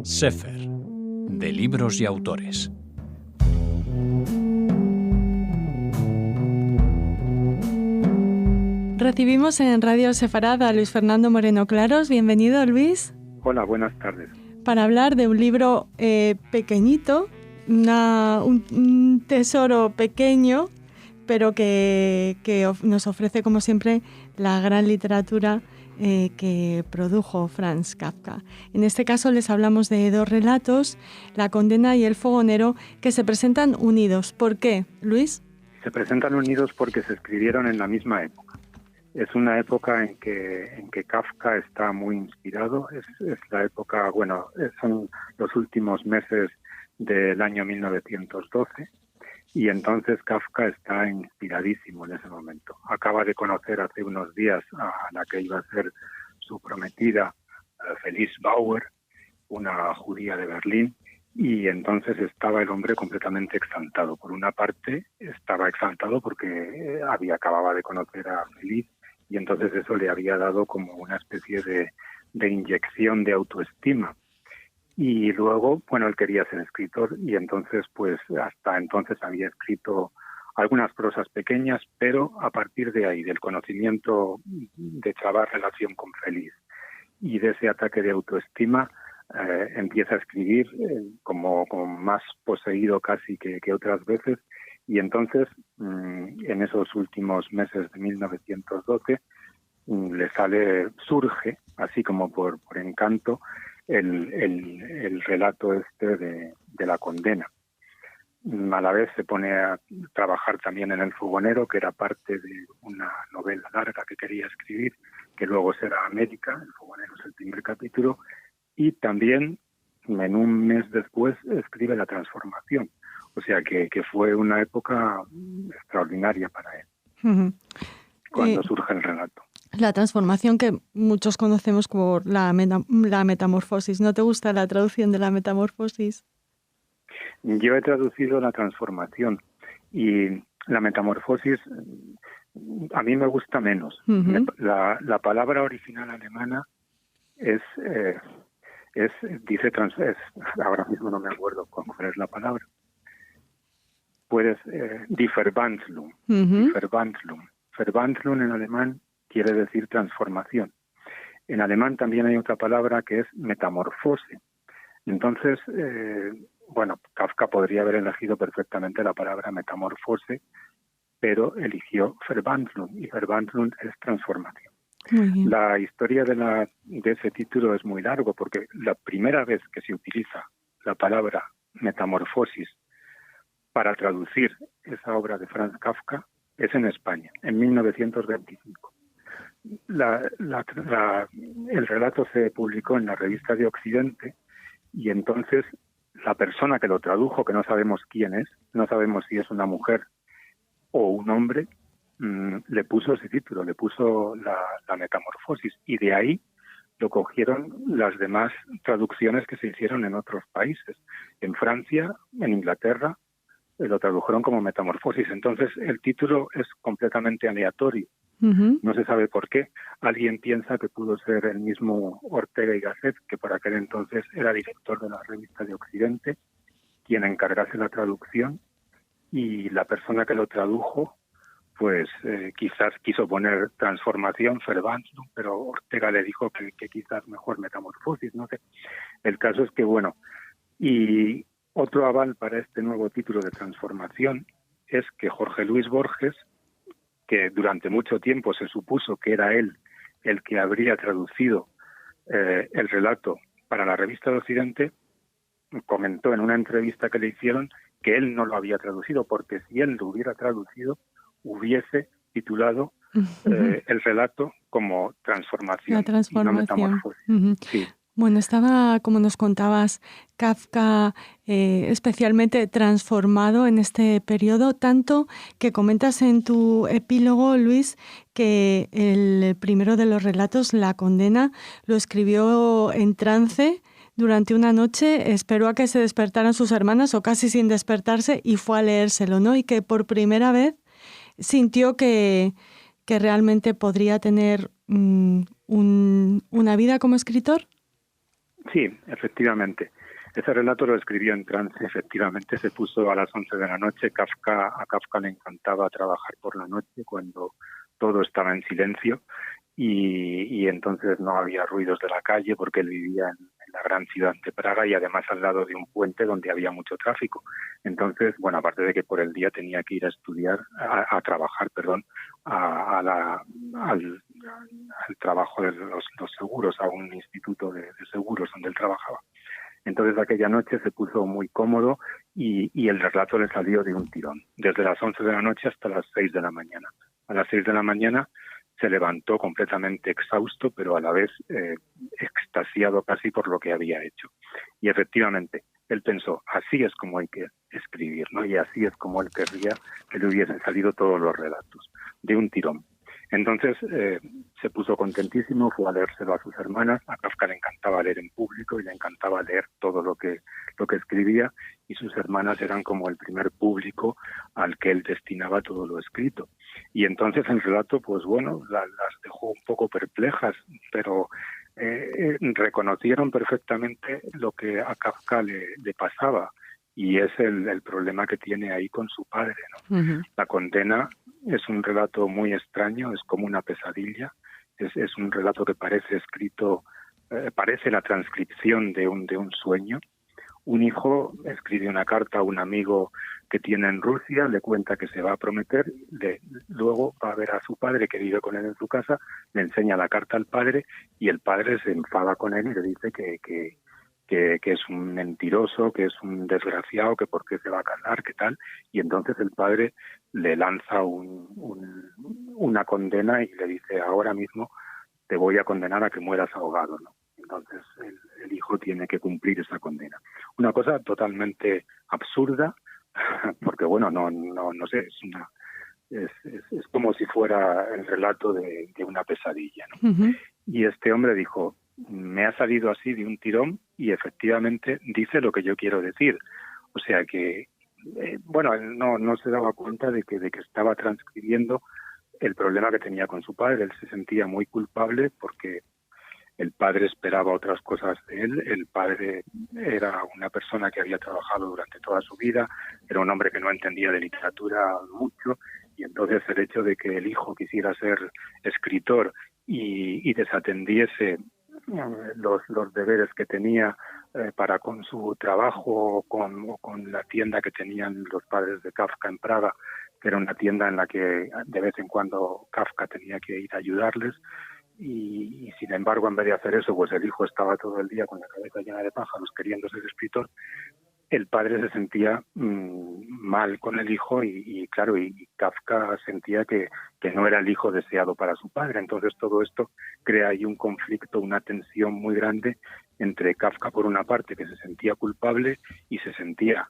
Sefer, de libros y autores. Recibimos en Radio Sefarad a Luis Fernando Moreno Claros. Bienvenido, Luis. Hola, buenas tardes. Para hablar de un libro pequeñito, un tesoro pequeño, pero que nos ofrece, como siempre, la gran literatura que produjo Franz Kafka. En este caso les hablamos de dos relatos, La condena y El fogonero, que se presentan unidos. ¿Por qué, Luis? Se presentan unidos porque se escribieron en la misma época. Es una época en que Kafka está muy inspirado. Es la época, son los últimos meses del año 1912 y entonces Kafka está inspiradísimo en ese momento. Acaba de conocer hace unos días a la que iba a ser su prometida, Felice Bauer, una judía de Berlín, y entonces estaba el hombre completamente exaltado. Por una parte, estaba exaltado porque acababa de conocer a Felice, y entonces eso le había dado como una especie de inyección de autoestima. Y luego, él quería ser escritor y entonces, hasta entonces había escrito algunas prosas pequeñas, pero a partir de ahí, del conocimiento de trabar relación con Felice y de ese ataque de autoestima, empieza a escribir como más poseído casi que otras veces. Y entonces, en esos últimos meses de 1912, surge, así como por encanto, el relato de La condena. A la vez se pone a trabajar también en El fogonero, que era parte de una novela larga que quería escribir, que luego será América. El fogonero es el primer capítulo, y también, en un mes después, escribe La transformación. O sea que fue una época extraordinaria para él, cuando surge el relato. La transformación, que muchos conocemos por la metamorfosis. ¿No te gusta la traducción de la metamorfosis? Yo he traducido La transformación y la metamorfosis a mí me gusta menos. Uh-huh. La palabra original alemana ahora mismo no me acuerdo cuál es la palabra. Die Verwandlung. Uh-huh. Die Verwandlung. Verwandlung en alemán quiere decir transformación. En alemán también hay otra palabra que es metamorfose. Entonces, Kafka podría haber elegido perfectamente la palabra metamorfose, pero eligió Verwandlung, y Verwandlung es transformación. La historia de ese título es muy largo, porque la primera vez que se utiliza la palabra metamorfosis para traducir esa obra de Franz Kafka es en España, en 1925. El relato se publicó en la Revista de Occidente, y entonces la persona que lo tradujo, que no sabemos quién es, no sabemos si es una mujer o un hombre, le puso ese título, le puso la metamorfosis, y de ahí lo cogieron las demás traducciones que se hicieron en otros países. En Francia, en Inglaterra, lo tradujeron como metamorfosis. Entonces el título es completamente aleatorio. Uh-huh. No se sabe por qué. Alguien piensa que pudo ser el mismo Ortega y Gasset, que por aquel entonces era director de la Revista de Occidente, quien encargase la traducción, y la persona que lo tradujo quizás quiso poner transformación, Verwandlung, pero Ortega le dijo que quizás mejor metamorfosis, no sé. El caso es que, y otro aval para este nuevo título de transformación es que Jorge Luis Borges, que durante mucho tiempo se supuso que era él el que habría traducido el relato para la Revista de Occidente, comentó en una entrevista que le hicieron que él no lo había traducido, porque si él lo hubiera traducido, hubiese titulado el relato como transformación. La transformación. Y no metamorfosis. Uh-huh. Sí. Bueno, estaba, como nos contabas, Kafka especialmente transformado en este periodo, tanto que comentas en tu epílogo, Luis, que el primero de los relatos, La condena, lo escribió en trance durante una noche, esperó a que se despertaran sus hermanas o casi sin despertarse y fue a leérselo, ¿no? Y que por primera vez sintió que realmente podría tener una vida como escritor. Sí, efectivamente. Ese relato lo escribió en trance, efectivamente, se puso a las 11 de la noche. A Kafka le encantaba trabajar por la noche cuando todo estaba en silencio y entonces no había ruidos de la calle porque él vivía en la gran ciudad de Praga y además al lado de un puente donde había mucho tráfico. Entonces, bueno, aparte de que por el día tenía que ir a estudiar, a trabajar, perdón, al trabajo de los seguros, a un instituto de seguros donde él trabajaba. Entonces aquella noche se puso muy cómodo y el relato le salió de un tirón, desde las 11 de la noche hasta las 6 de la mañana. A las 6 de la mañana se levantó completamente exhausto, pero a la vez extasiado casi por lo que había hecho. Y efectivamente, él pensó, así es como hay que escribir, ¿no? Y así es como él querría que le hubiesen salido todos los relatos, de un tirón. Entonces se puso contentísimo, fue a leérselo a sus hermanas. A Kafka le encantaba leer en público y le encantaba leer todo lo que escribía, y sus hermanas eran como el primer público al que él destinaba todo lo escrito. Y entonces el relato, pues bueno, las dejó un poco perplejas, pero reconocieron perfectamente lo que a Kafka le pasaba, y es el problema que tiene ahí con su padre, ¿no? Uh-huh. La condena es un relato muy extraño, es como una pesadilla, es un relato que parece escrito, parece la transcripción de un sueño. Un hijo escribe una carta a un amigo que tiene en Rusia, le cuenta que se va a prometer, luego va a ver a su padre que vive con él en su casa, le enseña la carta al padre y el padre se enfada con él y le dice que es un mentiroso, que es un desgraciado, que por qué se va a casar, qué tal, y entonces el padre le lanza una condena y le dice, ahora mismo te voy a condenar a que mueras ahogado, ¿no? Entonces el hijo tiene que cumplir esa condena. Una cosa totalmente absurda, porque bueno, no sé, es como si fuera el relato de una pesadilla, ¿no? Uh-huh. Y este hombre dijo, me ha salido así de un tirón y efectivamente dice lo que yo quiero decir. O sea que, bueno, él no se daba cuenta de que estaba transcribiendo el problema que tenía con su padre. Él se sentía muy culpable porque el padre esperaba otras cosas de él. El padre era una persona que había trabajado durante toda su vida, era un hombre que no entendía de literatura mucho, y entonces el hecho de que el hijo quisiera ser escritor y desatendiese los deberes que tenía para con su trabajo o con la tienda que tenían los padres de Kafka en Praga, que era una tienda en la que de vez en cuando Kafka tenía que ir a ayudarles, y sin embargo, en vez de hacer eso, pues el hijo estaba todo el día con la cabeza llena de pájaros queriendo ser escritor. El padre se sentía mal con el hijo y claro, y Kafka sentía que no era el hijo deseado para su padre. Entonces todo esto crea ahí un conflicto, una tensión muy grande entre Kafka por una parte, que se sentía culpable y se sentía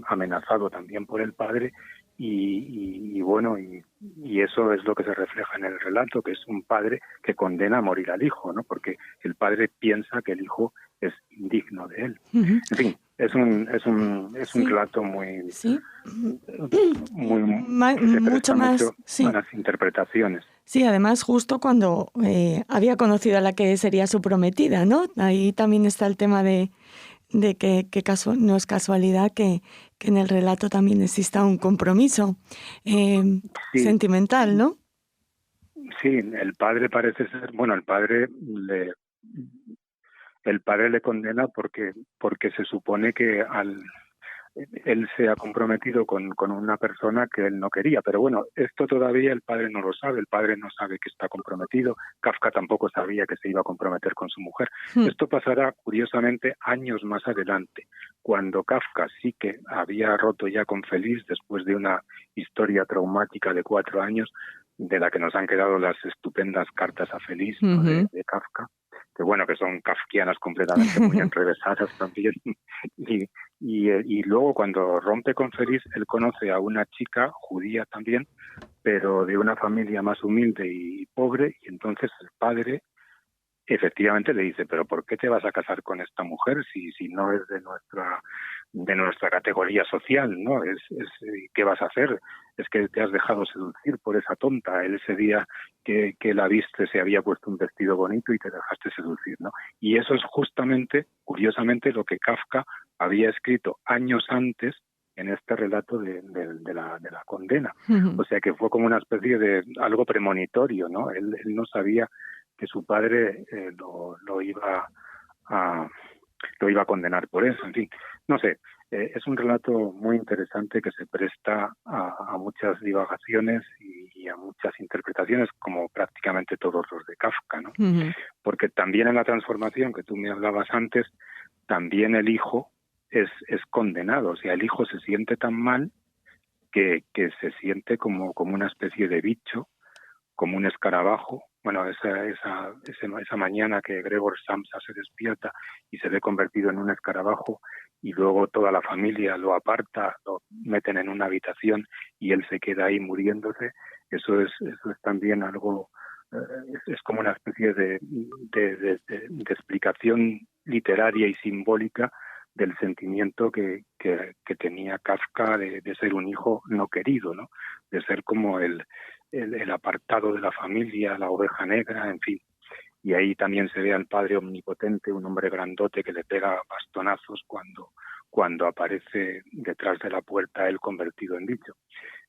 amenazado también por el padre, y bueno, y eso es lo que se refleja en el relato, que es un padre que condena a morir al hijo, ¿no? Porque el padre piensa que el hijo es indigno de él. Uh-huh. En fin, es un relato muy, sí, mucho más, sí, buenas interpretaciones. Sí, además justo cuando había conocido a la que sería su prometida, ¿no? Ahí también está el tema de que no es casualidad que en el relato también exista un compromiso sí, sentimental, ¿no? Sí, el padre parece ser, bueno, el padre le condena porque se supone que él se ha comprometido con una persona que él no quería, pero bueno, esto todavía el padre no lo sabe, el padre no sabe que está comprometido, Kafka tampoco sabía que se iba a comprometer con su mujer. Esto pasará curiosamente años más adelante, cuando Kafka sí que había roto ya con Feliz después de una historia traumática de 4 años, de la que nos han quedado las estupendas cartas a Feliz, ¿no? de Kafka, que bueno, que son kafkianas completamente, muy enrevesadas también. Y luego cuando rompe con Feliz, él conoce a una chica judía también, pero de una familia más humilde y pobre, y entonces el padre efectivamente le dice, pero ¿por qué te vas a casar con esta mujer si no es de nuestra categoría social, ¿no? ¿Qué vas a hacer? Es que te has dejado seducir por esa tonta. Él ese día que la viste se había puesto un vestido bonito y te dejaste seducir, ¿no? Y eso es justamente, curiosamente, lo que Kafka había escrito años antes en este relato de la condena. Ujú. O sea que fue como una especie de algo premonitorio, ¿no? Él no sabía que su padre lo iba a condenar por eso, en fin. No sé, es un relato muy interesante que se presta a muchas divagaciones y a muchas interpretaciones, como prácticamente todos los de Kafka, ¿no? Ujú. Porque también en la transformación que tú me hablabas antes, también el hijo es condenado. O sea, el hijo se siente tan mal que se siente como una especie de bicho, como un escarabajo. Bueno, esa mañana que Gregor Samsa se despierta y se ve convertido en un escarabajo y luego toda la familia lo aparta, lo meten en una habitación y él se queda ahí muriéndose, eso es también algo, es como una especie de explicación literaria y simbólica del sentimiento que tenía Kafka de ser un hijo no querido, ¿no? De ser como el apartado de la familia, la oveja negra, en fin. Y ahí también se ve al padre omnipotente, un hombre grandote que le pega bastonazos cuando aparece detrás de la puerta él convertido en bicho.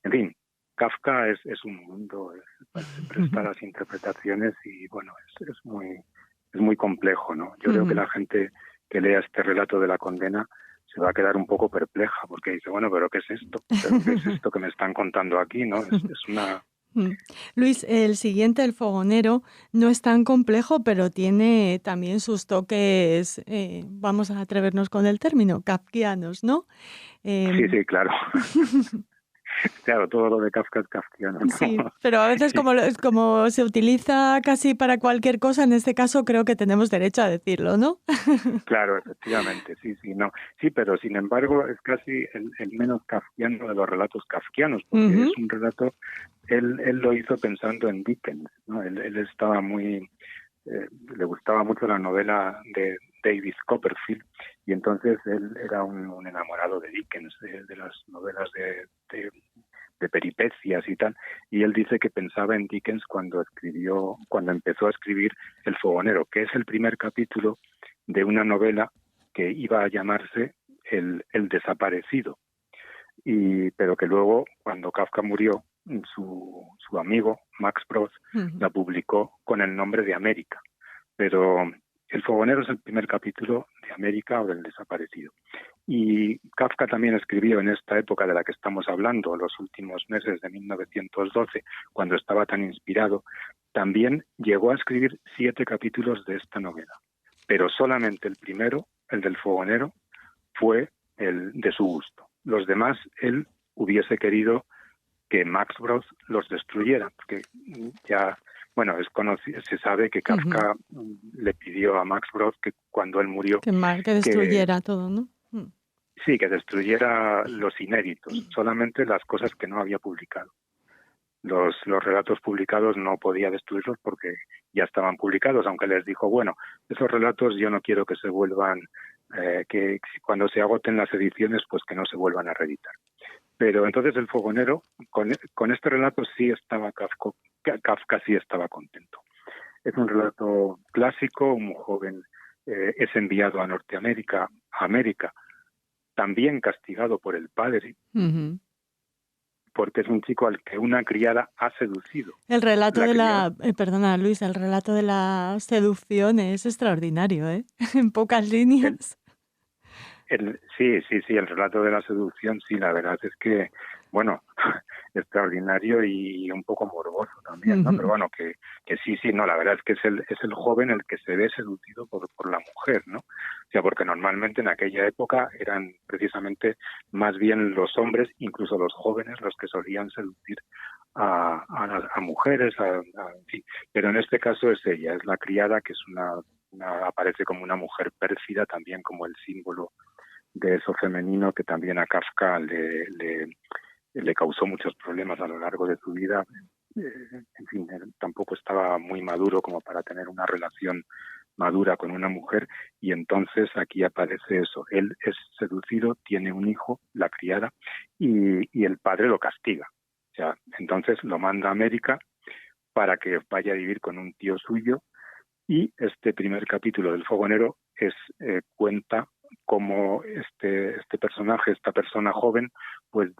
En fin, Kafka es un mundo, se presta a las interpretaciones y bueno, es muy complejo, ¿no? Yo creo que la gente que lea este relato de la condena se va a quedar un poco perpleja porque dice, bueno, pero ¿qué es esto? ¿Pero qué es esto que me están contando aquí? ¿No? Es una... Luis, el siguiente, El fogonero, no es tan complejo, pero tiene también sus toques, vamos a atrevernos con el término, kafkianos, ¿no? Sí, claro. Claro, todo lo de Kafka es kafkiano, ¿no? Sí, pero a veces como se utiliza casi para cualquier cosa, en este caso creo que tenemos derecho a decirlo, ¿no? Claro, efectivamente, sí, no. Sí, pero sin embargo es casi el menos kafkiano de los relatos kafkianos, porque es un relato, él lo hizo pensando en Dickens, ¿no? Él estaba le gustaba mucho la novela de David Copperfield y entonces él era un enamorado de Dickens, de las novelas de peripecias y tal, y él dice que pensaba en Dickens cuando empezó a escribir El fogonero, que es el primer capítulo de una novela que iba a llamarse El desaparecido, pero que luego, cuando Kafka murió, su amigo Max Brod la publicó con el nombre de América, pero El fogonero es el primer capítulo de América o del desaparecido. Y Kafka también escribió en esta época de la que estamos hablando, los últimos meses de 1912, cuando estaba tan inspirado, también llegó a escribir 7 capítulos de esta novela. Pero solamente el primero, el del fogonero, fue el de su gusto. Los demás, él hubiese querido que Max Brod los destruyera, porque ya... Bueno, se sabe que Kafka le pidió a Max Brod que cuando él murió... Que destruyera todo, ¿no? Sí, que destruyera los inéditos, solamente las cosas que no había publicado. Los relatos publicados no podía destruirlos porque ya estaban publicados, aunque les dijo, bueno, esos relatos yo no quiero que se vuelvan, que cuando se agoten las ediciones, pues que no se vuelvan a reeditar. Pero entonces el fogonero, con este relato sí estaba Kafka sí estaba contento. Es un relato clásico, un joven es enviado a Norteamérica, a América, también castigado por el padre, porque es un chico al que una criada ha seducido. El relato perdona Luis, el relato de la seducción es extraordinario, ¿eh? En pocas líneas. Sí, el relato de la seducción, sí, la verdad es que, bueno, extraordinario y un poco morboso también, ¿no? Pero bueno, que sí, no, la verdad es que es el joven el que se ve seducido por la mujer, ¿no? O sea, porque normalmente en aquella época eran precisamente más bien los hombres, incluso los jóvenes, los que solían seducir a mujeres, en fin. Pero en este caso es ella, es la criada, que es aparece como una mujer pérfida, también como el símbolo de eso femenino que también a Kafka le causó muchos problemas a lo largo de su vida. En fin, él tampoco estaba muy maduro como para tener una relación madura con una mujer, y entonces aquí aparece eso. Él es seducido, tiene un hijo, la criada, y el padre lo castiga. O sea, entonces lo manda a América para que vaya a vivir con un tío suyo, y este primer capítulo del fogonero cuenta cómo este personaje, esta persona joven, pues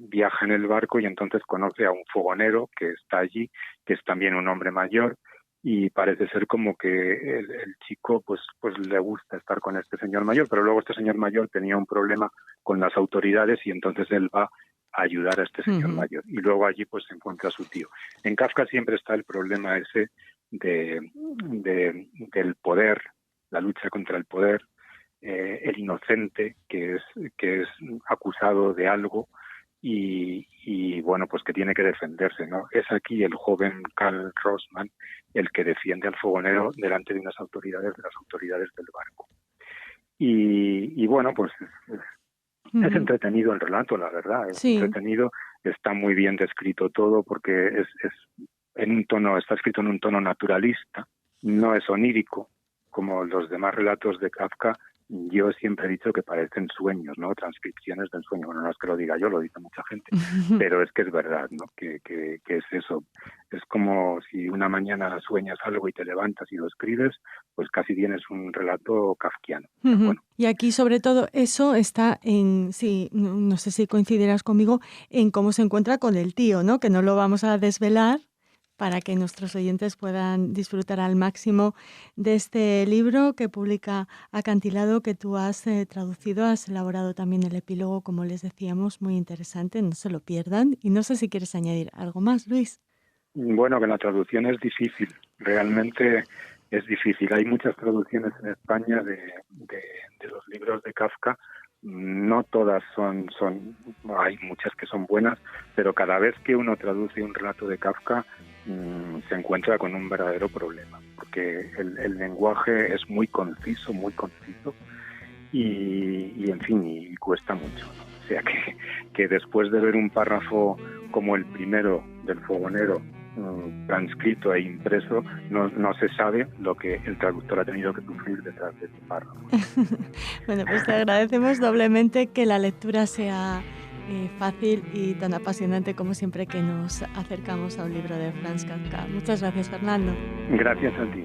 viaja en el barco y entonces conoce a un fogonero que está allí, que es también un hombre mayor, y parece ser como que el chico pues le gusta estar con este señor mayor, pero luego este señor mayor tenía un problema con las autoridades y entonces él va a ayudar a este señor mayor, y luego allí pues se encuentra a su tío. En Kafka siempre está el problema ese del poder, la lucha contra el poder, el inocente que es acusado de algo y bueno, pues que tiene que defenderse, ¿no? Es aquí el joven Karl Rossmann el que defiende al fogonero delante de unas autoridades, de las autoridades del barco. Y bueno, pues es entretenido el relato, la verdad, es entretenido, está muy bien descrito todo porque está escrito en un tono naturalista, no es onírico, como los demás relatos de Kafka. Yo siempre he dicho que parecen sueños, ¿no? Transcripciones del sueño. Bueno, no es que lo diga yo, lo dice mucha gente, pero es que es verdad, ¿no? Que es eso. Es como si una mañana sueñas algo y te levantas y lo escribes, pues casi tienes un relato kafkiano. Bueno. Y aquí, sobre todo, eso está no sé si coincidirás conmigo, en cómo se encuentra con el tío, ¿no? Que no lo vamos a desvelar, para que nuestros oyentes puedan disfrutar al máximo de este libro que publica Acantilado, que tú has traducido, has elaborado también el epílogo, como les decíamos, muy interesante, no se lo pierdan. Y no sé si quieres añadir algo más, Luis. Bueno, que la traducción es difícil, realmente es difícil. Hay muchas traducciones en España de los libros de Kafka. No todas son, hay muchas que son buenas, pero cada vez que uno traduce un relato de Kafka se encuentra con un verdadero problema, porque el lenguaje es muy conciso y en fin, y cuesta mucho, ¿no? O sea que después de ver un párrafo como el primero del fogonero transcrito e impreso, no se sabe lo que el traductor ha tenido que sufrir detrás de ese párrafo. Bueno, pues te agradecemos doblemente que la lectura sea fácil y tan apasionante como siempre que nos acercamos a un libro de Franz Kafka. Muchas gracias, Fernando. Gracias a ti.